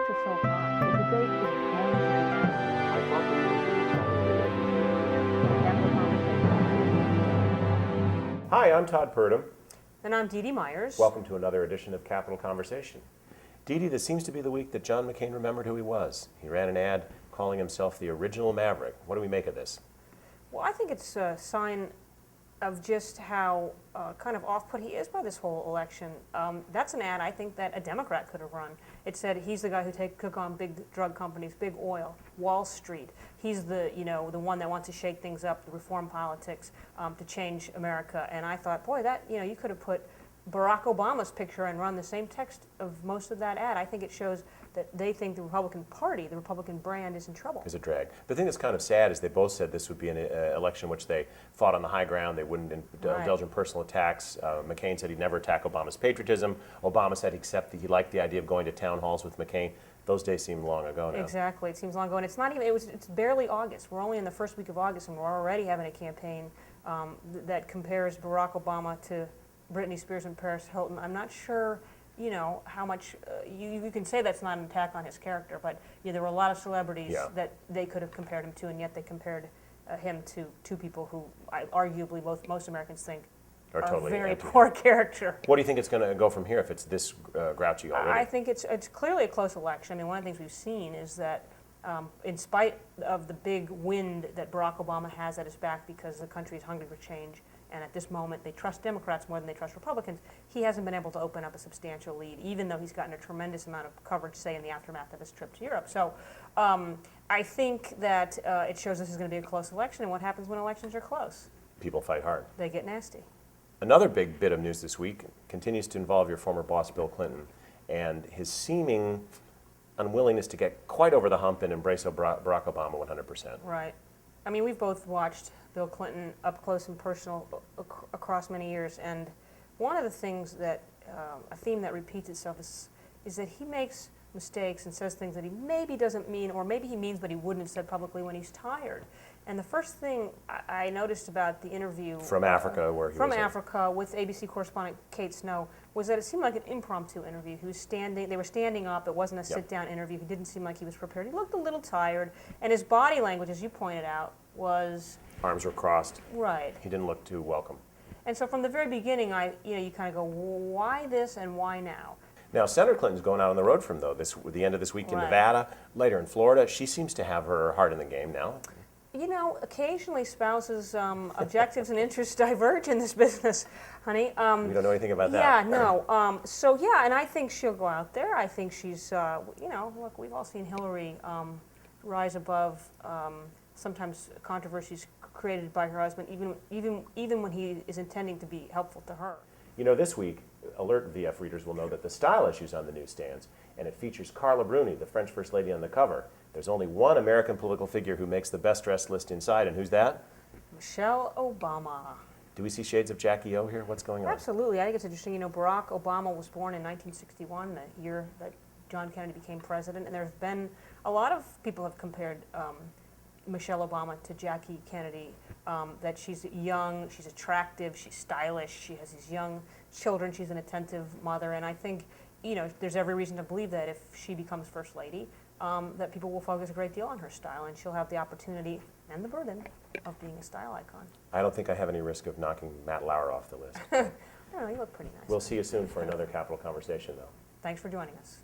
is so hot. The debate is going to be I thought the news was hot. Hi, I'm Todd Purdum. And I'm Dee Dee Myers. Welcome to another edition of Capital Conversation. Dee Dee, this seems to be the week that John McCain remembered who he was. He ran an ad calling himself the original Maverick. What do we make of this? Well, I think it's a sign of just how kind of off-put he is by this whole election. That's an ad I think that a Democrat could have run. It said he's the guy who took on big drug companies, big oil, Wall Street. He's the the one that wants to shake things up, reform politics, to change America. And I thought, boy, that you could have put Barack Obama's picture and run the same text of most of that ad. I think it shows that they think the Republican Party, the Republican brand, is in trouble. Is a drag. The thing that's kind of sad is they both said this would be an election in which they fought on the high ground. They wouldn't indulge in personal attacks. McCain said he'd never attack Obama's patriotism. Obama said he liked the idea of going to town halls with McCain. Those days seem long ago now. Exactly. It seems long ago. And it's not even, it's barely August. We're only in the first week of August, and we're already having a campaign that compares Barack Obama to Britney Spears and Paris Hilton. I'm not sure how much you can say that's not an attack on his character, but there were a lot of celebrities that they could have compared him to, and yet they compared him to two people who arguably most Americans think are totally very poor character. What do you think it's going to go from here if it's this grouchy already? I think it's clearly a close election. I mean, one of the things we've seen is that in spite of the big wind that Barack Obama has at his back because the country is hungry for change, and at this moment they trust Democrats more than they trust Republicans, he hasn't been able to open up a substantial lead, even though he's gotten a tremendous amount of coverage, say, in the aftermath of his trip to Europe. So I think that it shows this is going to be a close election, and what happens when elections are close? People fight hard. They get nasty. Another big bit of news this week continues to involve your former boss, Bill Clinton, and his seeming unwillingness to get quite over the hump and embrace Barack Obama 100%. Right. I mean, we've both watched Bill Clinton up close and personal across many years, and one of the things that, a theme that repeats itself is that he makes mistakes and says things that he maybe doesn't mean, or maybe he means but he wouldn't have said publicly when he's tired. And the first thing I noticed about the interview From Africa, where he from was Africa with ABC correspondent Kate Snow, was that it seemed like an impromptu interview. He was standing, they were standing up. It wasn't a sit-down interview. He didn't seem like he was prepared. He looked a little tired, and his body language, as you pointed out, was arms were crossed. Right. He didn't look too welcome. And so from the very beginning, you kind of go, why this and why now? Now, Senator Clinton's going out on the road for him, though, the end of this week in Nevada, later in Florida. She seems to have her heart in the game now. Occasionally spouses' objectives and interests diverge in this business, honey. We don't know anything about that. Yeah, no. And I think she'll go out there. I think she's, look, we've all seen Hillary rise above sometimes controversies created by her husband, even when he is intending to be helpful to her. This week, alert VF readers will know that the style issue's on the newsstands, and it features Carla Bruni, the French First Lady, on the cover. There's only one American political figure who makes the best dressed list inside, and who's that? Michelle Obama. Do we see shades of Jackie O here? What's going on? Absolutely. I think it's interesting. Barack Obama was born in 1961, the year that John Kennedy became president, and there's been a lot of people have compared Michelle Obama to Jackie Kennedy, that she's young, she's attractive, she's stylish, she has these young children, she's an attentive mother, and I think there's every reason to believe that if she becomes First Lady, that people will focus a great deal on her style, and she'll have the opportunity and the burden of being a style icon. I don't think I have any risk of knocking Matt Lauer off the list. I don't know, you look pretty nice. We'll see you soon for another Capital Conversation, though. Thanks for joining us.